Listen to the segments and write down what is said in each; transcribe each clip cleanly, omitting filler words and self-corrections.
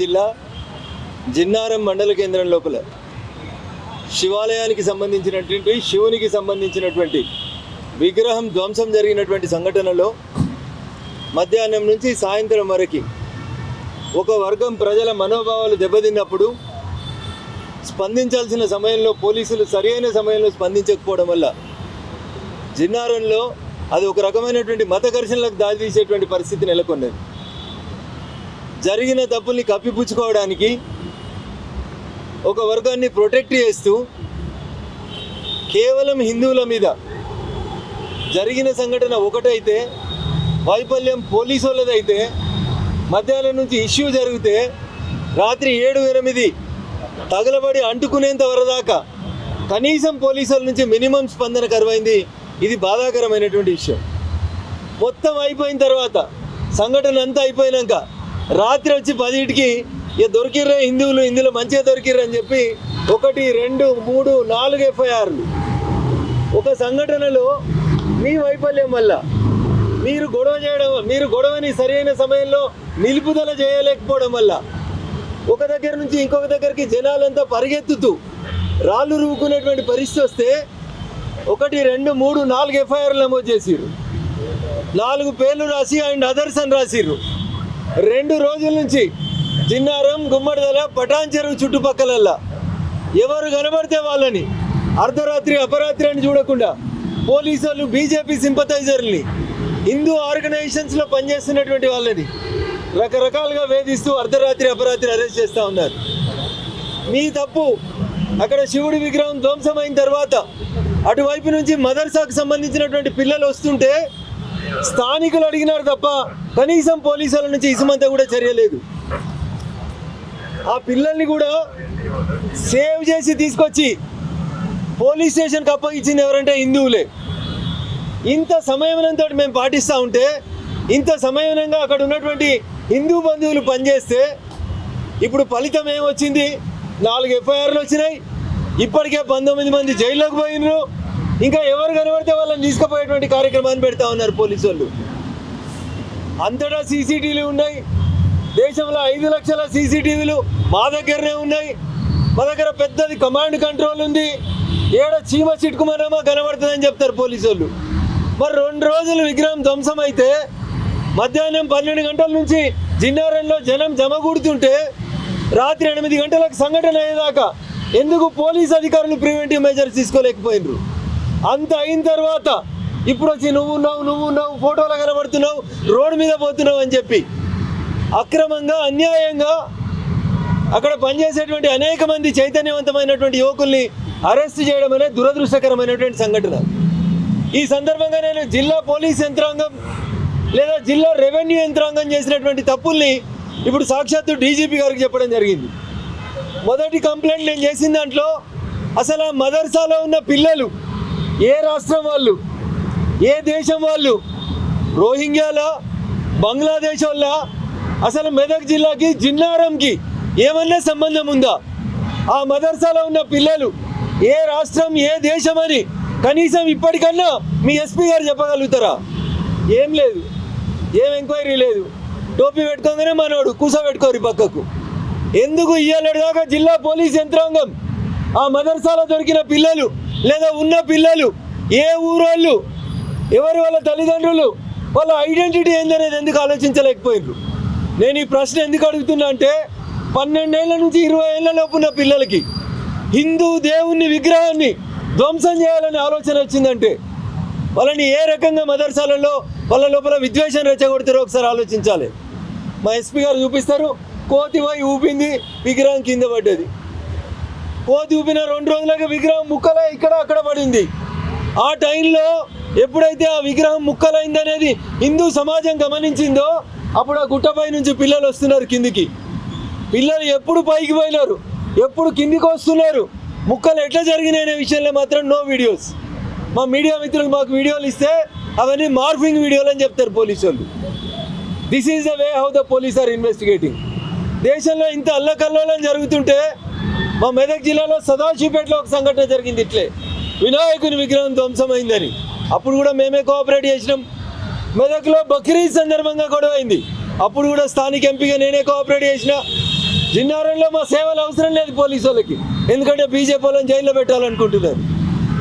జిల్లా జిన్నారం మండల కేంద్రం లోపల శివాలయానికి సంబంధించినటువంటి శివునికి సంబంధించినటువంటి విగ్రహం ధ్వంసం జరిగినటువంటి సంఘటనలో మధ్యాహ్నం నుంచి సాయంత్రం వరకు ఒక వర్గం ప్రజల మనోభావాలు దెబ్బతిన్నప్పుడు స్పందించాల్సిన సమయంలో పోలీసులు సరైన సమయంలో స్పందించకపోవడం వల్ల జిన్నారంలో అది ఒక రకమైనటువంటి మత ఘర్షణలకు దారితీసేటువంటి పరిస్థితి నెలకొన్నది. జరిగిన తప్పుల్ని కప్పిపుచ్చుకోవడానికి ఒక వర్గాన్ని ప్రొటెక్ట్ చేస్తూ కేవలం హిందువుల మీద జరిగిన సంఘటన ఒకటైతే వైఫల్యం పోలీసు వాళ్ళదైతే మధ్యాహ్నం నుంచి ఇష్యూ జరిగితే రాత్రి 7-8 తగలబడి అంటుకునేంత వరదాకా కనీసం పోలీసుల నుంచి మినిమం స్పందన కరువైంది. ఇది బాధాకరమైనటువంటి విషయం. మొత్తం అయిపోయిన తర్వాత సంఘటన అంతా అయిపోయినాక రాత్రి వచ్చి 10కి దొరికిర్రే హిందువులు, ఇందులో మంచిగా దొరికిర్రు అని చెప్పి 1, 2, 3, 4 ఎఫ్ఐఆర్లు. ఒక సంఘటనలో మీ వైఫల్యం వల్ల మీరు గొడవని సరైన సమయంలో నిలుపుదల చేయలేకపోవడం వల్ల ఒక దగ్గర నుంచి ఇంకొక దగ్గరికి జనాలంతా పరిగెత్తుతూ రాళ్ళు రువ్వుకునేటువంటి పరిస్థితి వస్తే 1, 2, 3, 4 ఎఫ్ఐఆర్లు నమోదు చేసిర్రు. 4 పేర్లు రాసి అండ్ అదర్స్ అని రాసిర్రు. 2 రోజుల నుంచి జిన్నారం, గుమ్మడిదల, పటాన్ చెరువు చుట్టుపక్కలల్లా ఎవరు కనబడితే వాళ్ళని అర్ధరాత్రి అపరాత్రి అని చూడకుండా పోలీసులు బీజేపీ సింపథైజర్ని, హిందూ ఆర్గనైజేషన్స్లో పనిచేస్తున్నటువంటి వాళ్ళని రకరకాలుగా వేధిస్తూ అర్ధరాత్రి అపరాత్రి అరెస్ట్ చేస్తూ ఉన్నారు. మీ తప్పు. అక్కడ శివుడి విగ్రహం ధ్వంసమైన తర్వాత అటువైపు నుంచి మదర్సాకు సంబంధించినటువంటి పిల్లలు వస్తుంటే స్థానికులు అడిగినారు తప్ప కనీసం పోలీసుల నుంచి ఇసుమంతా కూడా చర్య లేదు. ఆ పిల్లల్ని కూడా సేవ్ చేసి తీసుకొచ్చి పోలీస్ స్టేషన్కి అప్పగించింది ఎవరంటే హిందువులే. ఇంత సంయమనంతో మేము పాటిస్తూ ఉంటే, ఇంత సంయమనంగా అక్కడ ఉన్నటువంటి హిందూ బంధువులు పనిచేస్తే ఇప్పుడు ఫలితం ఏమొచ్చింది? 4 ఎఫ్ఐఆర్లు వచ్చినాయి. ఇప్పటికే 19 మంది జైల్లోకి పోయినరు. ఇంకా ఎవరు కనబడితే వాళ్ళని తీసుకుపోయేటువంటి కార్యక్రమాన్ని పెడతా ఉన్నారు పోలీసు వాళ్ళు. అంతటా సీసీటీవీలు ఉన్నాయి. దేశంలో 5 లక్షల సీసీటీవీలు మా దగ్గరనే ఉన్నాయి. మా దగ్గర పెద్దది కమాండ్ కంట్రోల్ ఉంది. ఏడ చీమ చిట్టుకుమనమా కనబడుతుందని చెప్తారు పోలీసు వాళ్ళు. మరి 2 రోజులు విగ్రహం ధ్వంసం అయితే మధ్యాహ్నం 12 గంటల నుంచి జిన్నారంలో జనం జమగూడుతుంటే రాత్రి 8 గంటలకు సంఘటన అయ్యేదాకా ఎందుకు పోలీస్ అధికారులు ప్రివెంటివ్ మెజర్స్ తీసుకోలేకపోయినరు? అంత అయిన తర్వాత ఇప్పుడు వచ్చి నువ్వు ఫోటోలు కనబడుతున్నావు, రోడ్డు మీద పోతున్నావు అని చెప్పి అక్రమంగా అన్యాయంగా అక్కడ పనిచేసేటువంటి అనేక మంది చైతన్యవంతమైనటువంటి యువకుల్ని అరెస్ట్ చేయడం అనేది దురదృష్టకరమైనటువంటి సంఘటన. ఈ సందర్భంగా నేను జిల్లా పోలీస్ యంత్రాంగం లేదా జిల్లా రెవెన్యూ యంత్రాంగం చేసినటువంటి తప్పుల్ని ఇప్పుడు సాక్షాత్తు డీజీపీ గారికి చెప్పడం జరిగింది. మొదటి కంప్లైంట్ నేను చేసిన దాంట్లో అసలు ఆ మదర్సాలో ఉన్న పిల్లలు ఏ రాష్ట్రం వాళ్ళు, ఏ దేశం వాళ్ళు, రోహింగ్యాల, బంగ్లాదేశ్ వాళ్ళ, అసలు మెదక్ జిల్లాకి జిన్నారంకి ఏమన్నా సంబంధం ఉందా? ఆ మదర్సాలో ఉన్న పిల్లలు ఏ రాష్ట్రం, ఏ దేశం అని కనీసం ఇప్పటికన్నా మీ ఎస్పీ గారు చెప్పగలుగుతారా? ఏం లేదు, ఏం ఎంక్వైరీ లేదు. టోపీ పెట్టుకోగానే మనోడు కూసోబెట్టుకోరు పక్కకు. ఎందుకు ఇయ్యాలదాకా జిల్లా పోలీస్ యంత్రాంగం ఆ మదర్సాలో దొరికిన పిల్లలు లేదా ఉన్న పిల్లలు ఏ ఊరోళ్ళు, ఎవరు వాళ్ళ తల్లిదండ్రులు, వాళ్ళ ఐడెంటిటీ ఏందనేది ఎందుకు ఆలోచించలేకపోయినారు? నేను ఈ ప్రశ్న ఎందుకు అడుగుతున్నా అంటే 12 ఏళ్ల నుంచి 20 ఏళ్ల లోపు ఉన్న పిల్లలకి హిందూ దేవుని విగ్రహాన్ని ధ్వంసం చేయాలనే ఆలోచన వచ్చిందంటే వాళ్ళని ఏ రకంగా మదర్సాలలో వాళ్ళ లోపల విద్వేషం రెచ్చగొడతారో ఒకసారి ఆలోచించాలి. మా ఎస్పీ గారు చూపిస్తారు, కోతి పోయి ఊపింది, విగ్రహం కింద పడ్డది. కోతి ఊపిన 2 రోజులకి విగ్రహం ముక్కలై ఇక్కడ అక్కడ పడింది. ఆ టైంలో ఎప్పుడైతే ఆ విగ్రహం ముక్కలైందనేది హిందూ సమాజం గమనించిందో అప్పుడు ఆ గుట్టపై నుంచి పిల్లలు వస్తున్నారు కిందికి. పిల్లలు ఎప్పుడు పైకి పోయినారు, ఎప్పుడు కిందికి వస్తున్నారు, ముక్కలు ఎట్లా జరిగినాయి అనే విషయంలో మాత్రం నో వీడియోస్. మా మీడియా మిత్రులు మాకు వీడియోలు ఇస్తే అవన్నీ మార్ఫింగ్ వీడియోలు అని చెప్తారు పోలీసు వాళ్ళు. This is the way how the police are investigating. దేశంలో ఇంత అల్లకల్లోలం జరుగుతుంటే మా మెదక్ జిల్లాలో సదాశివపేటలో ఒక సంఘటన జరిగింది. ఇట్లే వినాయకుని విగ్రహం ధ్వంసమైందని అప్పుడు కూడా మేమే కోఆపరేట్ చేసినాం. మెదక్లో బక్రీద్ సందర్భంగా గొడవ అయింది, అప్పుడు కూడా స్థానిక ఎంపీగా నేనే కోఆపరేట్ చేసిన. జిన్నారంలో మా సేవలు అవసరం లేదు పోలీసు వాళ్ళకి, ఎందుకంటే బీజేపీ వాళ్ళని జైల్లో పెట్టాలనుకుంటున్నారు.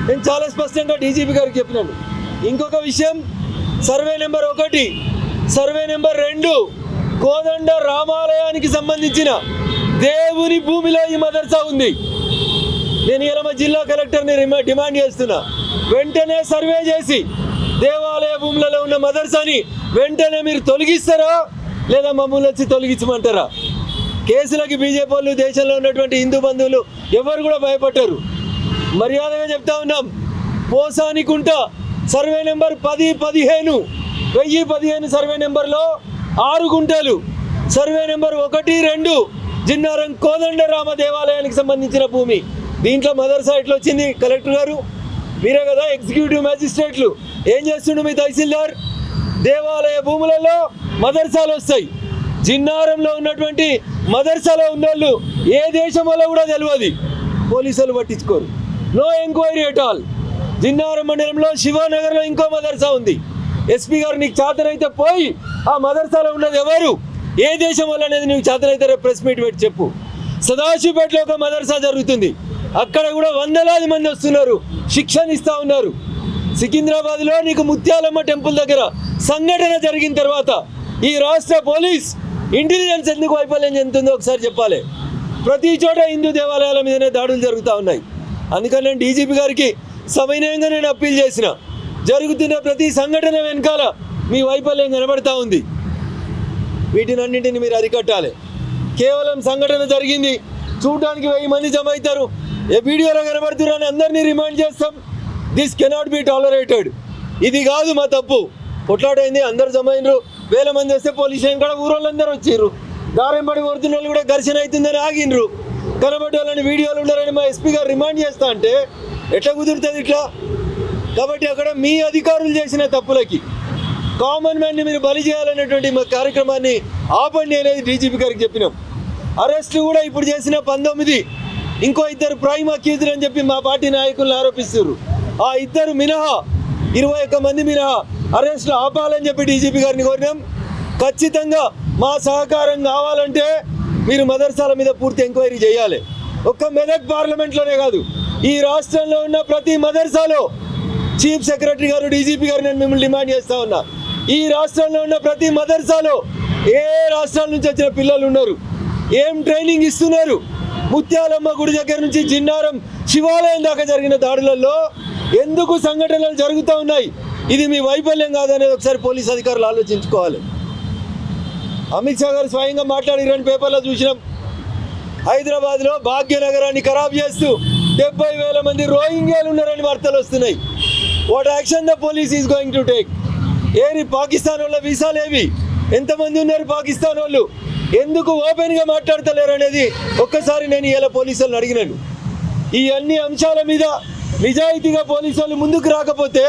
నేను చాలా స్పష్టంగా డీజీపీ గారికి చెప్పినాను. ఇంకొక విషయం, సర్వే నెంబర్ 1, సర్వే నెంబర్ 2 కోదండ రామాలయానికి సంబంధించిన దేవుని భూమిలో ఈ మదర్సా ఉంది. నేను ఇలా మా జిల్లా కలెక్టర్ని డిమాండ్ చేస్తున్నా, వెంటనే సర్వే చేసి దేవాలయ భూములలో ఉన్న మదర్సాని వెంటనే మీరు తొలగిస్తారా లేదా మమ్మల్ని వచ్చి తొలగించమంటారా? కేసులకి బీజేపీ వాళ్ళు, దేశంలో ఉన్నటువంటి హిందూ బంధువులు ఎవరు కూడా భయపడ్డారు. మర్యాదగా చెప్తా ఉన్నాం, పోసానికుంట సర్వే నెంబర్ 1015 1015 సర్వే నెంబర్లో 6 గుంటలు, సర్వే నెంబర్ 1, 2 జిన్నారం కోదండరామ దేవాలయానికి సంబంధించిన భూమి. దీంట్లో మదర్సా ఎట్లా వచ్చింది? కలెక్టర్ గారు మీరే కదా ఎగ్జిక్యూటివ్ మ్యాజిస్ట్రేట్లు, ఏం చేస్తుండు మీ తహసీల్దార్? దేవాలయ భూములలో మదర్సాలు వస్తాయి. జిన్నారంలో ఉన్నటువంటి మదర్సాలో ఉన్నోళ్ళు ఏ దేశం వల్ల కూడా తెలియదు, పోలీసులు పట్టించుకోరు. No enquiry at all. Jinnaram మండలంలో శివానగర్లో ఇంకో మదర్సా ఉంది. ఎస్పీ గారు నీకు చేతనైతే పోయి ఆ మదర్సాలో ఉన్నది ఎవరు, ఏ దేశం వల్ల అనేది నీకు చేతనైతే రేపు ప్రెస్ మీట్ పెట్టి చెప్పు. సదాశివపేటలో ఒక మదర్సా జరుగుతుంది, అక్కడ కూడా వందలాది మంది వస్తున్నారు, శిక్షణ ఇస్తూ ఉన్నారు. సికింద్రాబాద్లో నీకు ముత్యాలమ్మ టెంపుల్ దగ్గర సంఘటన జరిగిన తర్వాత ఈ రాష్ట్ర పోలీస్ ఇంటెలిజెన్స్ ఎందుకు వైఫల్యం చెందుతుందో ఒకసారి చెప్పాలి. ప్రతి చోట హిందూ దేవాలయాల మీదనే దాడులు జరుగుతూ ఉన్నాయి. అందుకని నేను డీజీపీ గారికి సవినయంగా నేను అప్పీల్ చేసిన, జరుగుతున్న ప్రతి సంఘటన వెనకాల మీ వైఫల్యం కనబడతా ఉంది. వీటినన్నింటిని మీరు అరికట్టాలి. కేవలం సంఘటన జరిగింది, చూడడానికి 1000 మంది జమ అవుతారు, ఏ వీడియోలో కనబడుతున్నారని అందరినీ రిమైండ్ చేస్తాం. This cannot be tolerated. ఇది కాదు మా తప్పు. కొట్లాటైంది, అందరు జమ అయినరు, 1000 మంది వస్తే పోలీస్ స్టేషన్ కూడా ఊరోళ్ళందరూ వచ్చిర్రు, దారెంబడి కొడుతున్న వాళ్ళు కూడా ఘర్షణ అవుతుందని ఆగినరు. కనబడే వాళ్ళని వీడియోలు ఉండాలని మా ఎస్పీ గారు రిమైండ్ చేస్తా అంటే ఎట్లా కుదురుతుంది ఇట్లా? కాబట్టి అక్కడ మీ అధికారులు చేసిన తప్పులకి కామన్ మ్యాన్ని మీరు బలి చేయాలనేటువంటి మా కార్యక్రమాన్ని ఆపండి అనేది డీజీపీ గారికి చెప్పినాం. అరెస్టులు కూడా ఇప్పుడు చేసిన 19, ఇంకో 2 ప్రైమ్ అక్యూజ్డ్ అని చెప్పి మా పార్టీ నాయకులను ఆరోపిస్తున్నారు. ఆ 2 మినహా 21 మంది మినహా అరెస్టులు ఆపాలని చెప్పి డీజీపీ గారిని కోరినాం. ఖచ్చితంగా మా సహకారం కావాలంటే మీరు మదర్సాల మీద పూర్తి ఎంక్వైరీ చేయాలి. ఒక్క మెదక్ పార్లమెంట్లోనే కాదు, ఈ రాష్ట్రంలో ఉన్న ప్రతి మదర్సాలో చీఫ్ సెక్రటరీ గారు, డీజీపీ గారు నేను మిమ్మల్ని డిమాండ్ చేస్తూ ఉన్నా, ఈ రాష్ట్రంలో ఉన్న ప్రతి మదర్సాలో ఏ రాష్ట్రాల నుంచి వచ్చిన పిల్లలు ఉన్నారు, ఏం ట్రైనింగ్ ఇస్తున్నారు, ముత్యాలమ్మ గుడి దగ్గర నుంచి జిన్నారం శివాలయం దాకా జరిగిన దాడులలో ఎందుకు సంఘటనలు జరుగుతూ ఉన్నాయి? ఇది మీ వైఫల్యం కాదనేది ఒకసారి పోలీస్ అధికారులు ఆలోచించుకోవాలి. అమిత్ షా గారు స్వయంగా మాట్లాడిరని పేపర్లో చూసినాం. హైదరాబాద్లో భాగ్యనగరాన్ని ఖరాబ్ చేస్తూ 70,000 మంది రోహింగ్యాలు ఉన్నారని వార్తలు వస్తున్నాయి. What action the police is going to take? ఏరి పాకిస్తాన్ వాళ్ళ వీసాలు ఏవి, ఎంతమంది ఉన్నారు పాకిస్తాన్ వాళ్ళు, ఎందుకు ఓపెన్గా మాట్లాడతలేరు అనేది ఒక్కసారి నేను ఇలా పోలీసులను అడిగినాను. ఈ అన్ని అంశాల మీద నిజాయితీగా పోలీసు వాళ్ళు ముందుకు రాకపోతే,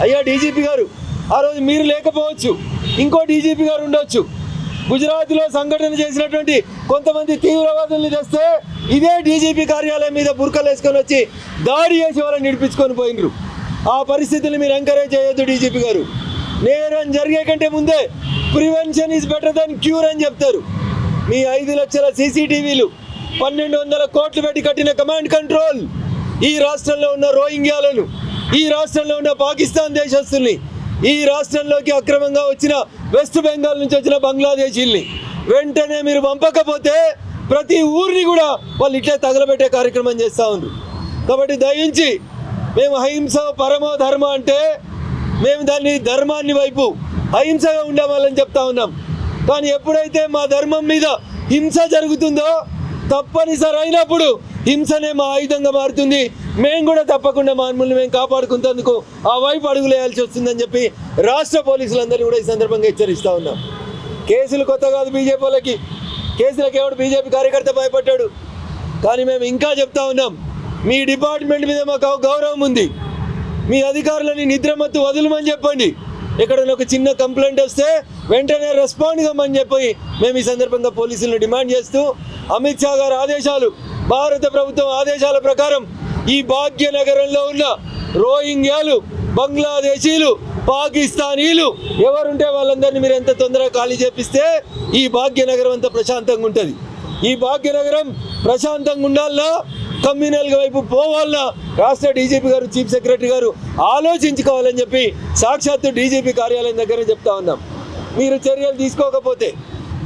అయ్యా డీజీపీ గారు, ఆ రోజు మీరు లేకపోవచ్చు, ఇంకో డీజీపీ గారు ఉండొచ్చు, గుజరాత్లో సంఘటన చేసినటువంటి కొంతమంది తీవ్రవాదుల్ని తెస్తే ఇదే డీజీపీ కార్యాలయం మీద బుర్కలు వేసుకొని వచ్చి దాడి చేసి వాళ్ళని నిడిపించుకొని పోయినరు. ఆ పరిస్థితులు మీరు ఎంకరేజ్ చేయొద్దు డీజీపీ గారు. నేరం జరిగే కంటే ముందే prevention is better than cure అని చెప్తారు. మీ 5 లక్షల సీసీటీవీలు, 1200 కోట్లు పెట్టి కట్టిన కమాండ్ కంట్రోల్ ఈ రాష్ట్రంలో ఉన్న రోహింగ్యాలను, ఈ రాష్ట్రంలో ఉన్న పాకిస్తాన్ దేశస్తుల్ని, ఈ రాష్ట్రంలోకి అక్రమంగా వచ్చిన వెస్ట్ బెంగాల్ నుంచి వచ్చిన బంగ్లాదేశీల్ని వెంటనే మీరు పంపకపోతే ప్రతి ఊరిని కూడా వాళ్ళు ఇట్లే తగలబెట్టే కార్యక్రమం చేస్తూ ఉన్నారు. కాబట్టి దయించి మేము అహింస పరమో ధర్మ అంటే మేము దాన్ని ధర్మాన్ని వైపు అహింసగా ఉండవాలని చెప్తా ఉన్నాం. కానీ ఎప్పుడైతే మా ధర్మం మీద హింస జరుగుతుందో తప్పనిసరి అయినప్పుడు హింసనే మా ఆయుధంగా మారుతుంది. మేము కూడా తప్పకుండా మమ్మల్ని మేము కాపాడుకునేందుకు ఆ వైపు అడుగులు వేయాల్సి వస్తుందని చెప్పి రాష్ట్ర పోలీసులందరినీ కూడా ఈ సందర్భంగా హెచ్చరిస్తూ ఉన్నాం. కేసులు కొత్త కాదు బీజేపీ వాళ్ళకి, కేసులకు ఎవడు బీజేపీ కార్యకర్త భయపడ్డాడు. కానీ మేము ఇంకా చెప్తా ఉన్నాం, మీ డిపార్ట్మెంట్ మీద మాకు గౌరవం ఉంది, మీ అధికారులని నిద్రమత్తు వదులుమని చెప్పండి. ఎక్కడైనా ఒక చిన్న కంప్లైంట్ వస్తే వెంటనే రెస్పాండ్ కమ్మని చెప్పి మేము ఈ సందర్భంగా పోలీసులను డిమాండ్ చేస్తూ, అమిత్ షా గారి ఆదేశాలు, భారత ప్రభుత్వం ఆదేశాల ప్రకారం ఈ భాగ్యనగరంలో ఉన్న రోహింగ్యాలు, బంగ్లాదేశీలు, పాకిస్తానీలు ఎవరుంటే వాళ్ళందరినీ మీరు ఎంత తొందరగా ఖాళీ చేపిస్తే ఈ భాగ్యనగరం అంతా ప్రశాంతంగా ఉంటుంది. ఈ భాగ్యనగరం ప్రశాంతంగా ఉండాలన్నా, కమ్యూనల్ వైపు పోవాలన్నా రాష్ట్ర డీజీపీ గారు, చీఫ్ సెక్రటరీ గారు ఆలోచించుకోవాలని చెప్పి సాక్షాత్తు డీజీపీ కార్యాలయం దగ్గర చెప్తా ఉన్నాం. మీరు చర్యలు తీసుకోకపోతే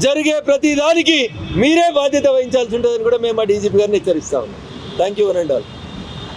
జరిగే ప్రతి దానికి మీరే బాధ్యత వహించాల్సి ఉంటుందని కూడా మేము ఆ డీజీపీ గారిని హెచ్చరిస్తా ఉన్నాం. Thank you one and all.